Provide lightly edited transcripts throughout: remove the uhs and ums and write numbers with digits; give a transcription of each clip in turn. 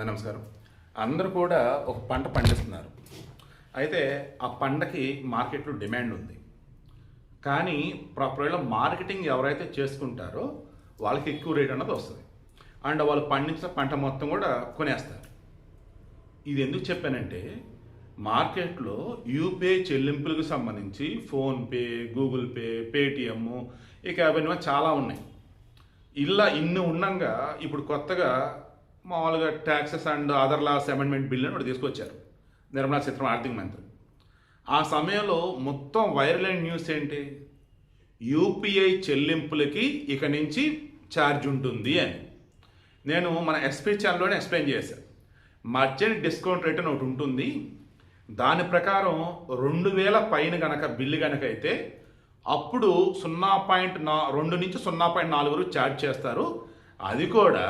నమస్కారం. అందరూ కూడా ఒక పంట పండిస్తున్నారు. అయితే ఆ పంటకి మార్కెట్లో డిమాండ్ ఉంది. కానీ ప్రాపర్గా మార్కెటింగ్ ఎవరైతే చేసుకుంటారో వాళ్ళకి ఎక్కువ రేట్ అన్నది వస్తుంది. అండ్ వాళ్ళు పండించిన పంట మొత్తం కూడా కొనేస్తారు. ఇది ఎందుకు చెప్పానంటే మార్కెట్లో యూపీఐ చెల్లింపులకు సంబంధించి ఫోన్పే, గూగుల్ పే, పేటిఎం ఇక అవన్నీ చాలా ఉన్నాయి. ఇలా ఇన్ని ఉండగా ఇప్పుడు కొత్తగా మామూలుగా taxes and other loss amendment bill అని ఒకటి తీసుకొచ్చారు నిర్మలా సీతారామన్ ఆర్థిక మంత్రి. ఆ సమయంలో మొత్తం వైరల్ అయిన న్యూస్ ఏంటి, యూపీఐ చెల్లింపులకి ఇక నుంచి ఛార్జ్ ఉంటుంది అని. నేను మన ఎస్పీ ఛానల్లోనే ఎక్స్ప్లెయిన్ చేశాను. మర్చెంట్ డిస్కౌంట్ రేట్ అని ఒకటి ఉంటుంది. దాని ప్రకారం 2000 పైన కనుక బిల్లు కనుక అయితే అప్పుడు 0.2 నుంచి 0.4 వరకు ఛార్జ్ చేస్తారు. అది కూడా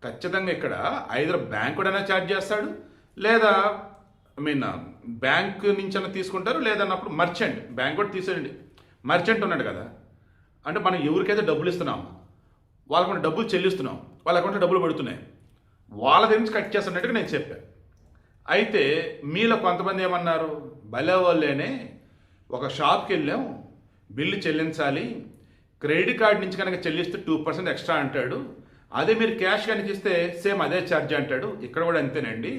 ఖచ్చితంగా ఇక్కడ ఐదర్ బ్యాంక్ కూడా ఛార్జ్ చేస్తాడు, లేదా బ్యాంక్ నుంచి అన్న తీసుకుంటారు, లేదన్నప్పుడు మర్చెంట్, బ్యాంక్ కూడా తీసేయండి, మర్చెంట్ ఉన్నాడు కదా, అంటే మనం ఎవరికైతే డబ్బులు ఇస్తున్నాము వాళ్ళకుండా డబ్బులు చెల్లిస్తున్నాం, వాళ్ళ అకౌంట్లో డబ్బులు పడుతున్నాయి, వాళ్ళ దగ్గర నుంచి కట్ చేస్తున్నట్టుగా నేను చెప్పాను. అయితే మీలో కొంతమంది ఏమన్నారు, భలే వాళ్ళేనే ఒక షాప్కి వెళ్ళాం, బిల్లు చెల్లించాలి, క్రెడిట్ కార్డు నుంచి కనుక చెల్లిస్తే 2% ఎక్స్ట్రా అంటాడు, అదే మీరు క్యాష్ కనుక ఇస్తే సేమ్ అదే ఛార్జ్ అంటాడు. ఇక్కడ కూడా అంతేనండి.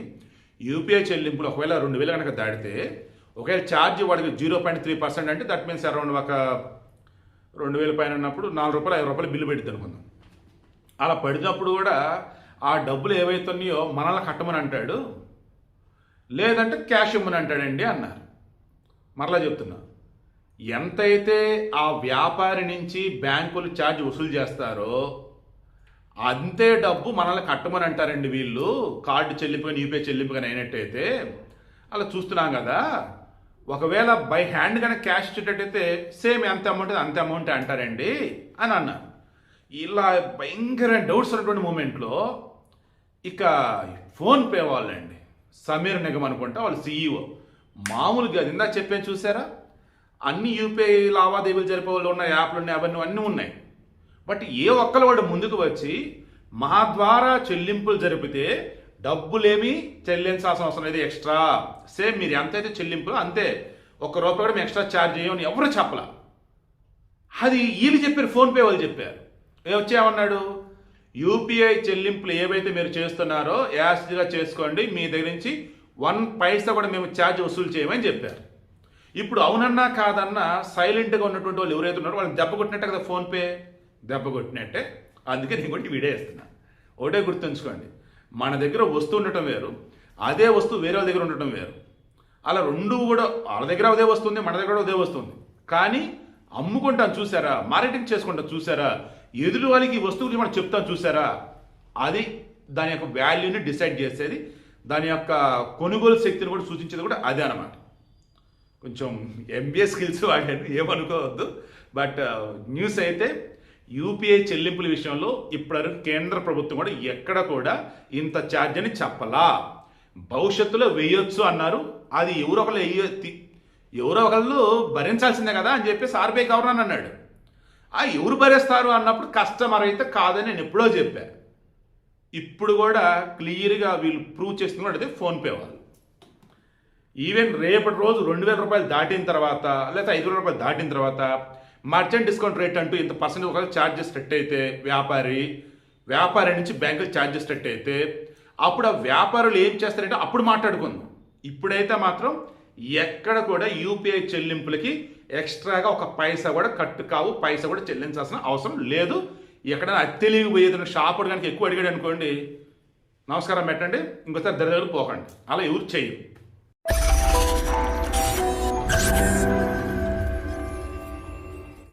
యూపీఐ చెల్లింపులు ఒకవేళ 2000 కనుక దాటితే ఒకవేళ ఛార్జ్ వాడికి 0.3% అంటే దట్ మీన్స్ అరౌండ్ ఒక 2000 పైన ఉన్నప్పుడు ₹4, ₹5 బిల్లు పెడుతుంది అనుకుందాం. అలా పడినప్పుడు కూడా ఆ డబ్బులు ఏవైతున్నాయో మనల్ని కట్టమని అంటాడు, లేదంటే క్యాష్ ఇమ్మని అంటాడండి అన్నారు. మరలా చెప్తున్నా, ఎంతైతే ఆ వ్యాపారి నుంచి బ్యాంకులు ఛార్జ్ వసూలు చేస్తారో అంతే డబ్బు మనల్ని కట్టమని అంటారండి వీళ్ళు. కార్డు చెల్లింపు కానీ యూపీఐ చెల్లింపు కానీ అయినట్టయితే అలా చూస్తున్నాం కదా. ఒకవేళ బై హ్యాండ్ కనుక క్యాష్ ఇచ్చేటట్టయితే సేమ్ ఎంత అమౌంట్ అంతే అమౌంట్ అంటారండి అని అన్నారు. ఇలా భయంకర డౌట్స్ ఉన్నటువంటి మూమెంట్లో ఇక ఫోన్పే వాళ్ళండి, సమీర్ నిగమ్ అనుకుంటా, వాళ్ళు సీఈఓ, మామూలుగా ఇందాక చెప్పాను చూసారా, అన్ని యూపీఐ లావాదేవీలు జరిపే వాళ్ళు ఉన్న యాప్లు ఉన్నాయి, అవన్నీ అన్నీ ఉన్నాయి. బట్ ఏ ఒక్కరు వాడు ముందుకు వచ్చి మా ద్వారా చెల్లింపులు జరిపితే డబ్బులేమి చెల్లించాల్సిన అవసరం లేదు, ఎక్స్ట్రా సేమ్ మీరు ఎంతైతే చెల్లింపులు అంతే, ₹1 కూడా మేము ఎక్స్ట్రా ఛార్జ్ చేయమని ఎవరు చెప్పలా. అది వీళ్ళు చెప్పారు, ఫోన్పే వాళ్ళు చెప్పారు. వచ్చేమన్నాడు, యూపీఐ చెల్లింపులు ఏవైతే మీరు చేస్తున్నారో యాస్గా చేసుకోండి, మీ దగ్గర నుంచి 1 పైసా కూడా మేము ఛార్జ్ వసూలు చేయమని చెప్పారు. ఇప్పుడు అవునన్నా కాదన్నా సైలెంట్గా ఉన్నటువంటి వాళ్ళు ఎవరైతే ఉన్నారో వాళ్ళని దెబ్బ కొట్టినట్టే కదా ఫోన్పే, దెబ్బ కొట్టినట్టే. అందుకే నేను కూడా వీడియో ఇస్తున్నా. ఒకటే గుర్తుంచుకోండి, మన దగ్గర వస్తువు ఉండటం వేరు, అదే వస్తువు వేరే వాళ్ళ దగ్గర ఉండటం వేరు. అలా రెండు కూడా వాళ్ళ దగ్గర అదే వస్తుంది, మన దగ్గర అదే వస్తుంది, కానీ అమ్ముకుంటాం చూసారా, మార్కెటింగ్ చేసుకుంటాం చూసారా, ఎదురు వాళ్ళకి ఈ వస్తువులు మనం చెప్తాం చూసారా, అది దాని యొక్క వాల్యూని డిసైడ్ చేసేది, దాని యొక్క కొనుగోలు శక్తిని కూడా సూచించేది కూడా అదే అనమాట. కొంచెం ఎంబీఏ స్కిల్స్ వాడాను, ఏమనుకోవద్దు. బట్ న్యూస్ అయితే యూపీఐ చెల్లింపుల విషయంలో ఇప్పటివరకు కేంద్ర ప్రభుత్వం కూడా ఎక్కడ కూడా ఇంత ఛార్జ్ అని చెప్పలా. భవిష్యత్తులో వేయొచ్చు అన్నారు, అది ఎవరో ఒకళ్ళు భరించాల్సిందే కదా అని చెప్పేసి ఆర్బీఐ గవర్నర్ అన్నాడు. ఎవరు భరిస్తారు అన్నప్పుడు కస్టమర్ అయితే కాదని నేను ఎప్పుడో చెప్పాను. ఇప్పుడు కూడా క్లియర్గా వీళ్ళు ప్రూవ్ చేస్తున్నది ఫోన్పే వాళ్ళు. ఈవెన్ రేపటి రోజు ₹2000 దాటిన తర్వాత, లేదా ₹500 దాటిన తర్వాత మర్చెంట్ డిస్కౌంట్ రేట్ అంటూ ఇంత పర్సెంట్ ఒకవేళ ఛార్జెస్ సెట్ అయితే వ్యాపారి నుంచి బ్యాంకులు ఛార్జెస్ సెట్ అయితే అప్పుడు ఆ వ్యాపారులు ఏం చేస్తారంటే అప్పుడు మాట్లాడుకుందాం. ఇప్పుడైతే మాత్రం ఎక్కడ కూడా యూపీఐ చెల్లింపులకి ఎక్స్ట్రాగా 1 పైసా కూడా కట్టు కావు, పైసా కూడా చెల్లించాల్సిన అవసరం లేదు. ఎక్కడైనా అత్తెలిగి పోయేది షాపుడు కనుక ఎక్కువ అడిగాడు అనుకోండి, నమస్కారం పెట్టండి, ఇంకోసారి దగ్గర పోకండి. అలా ఎవరు చేయరు.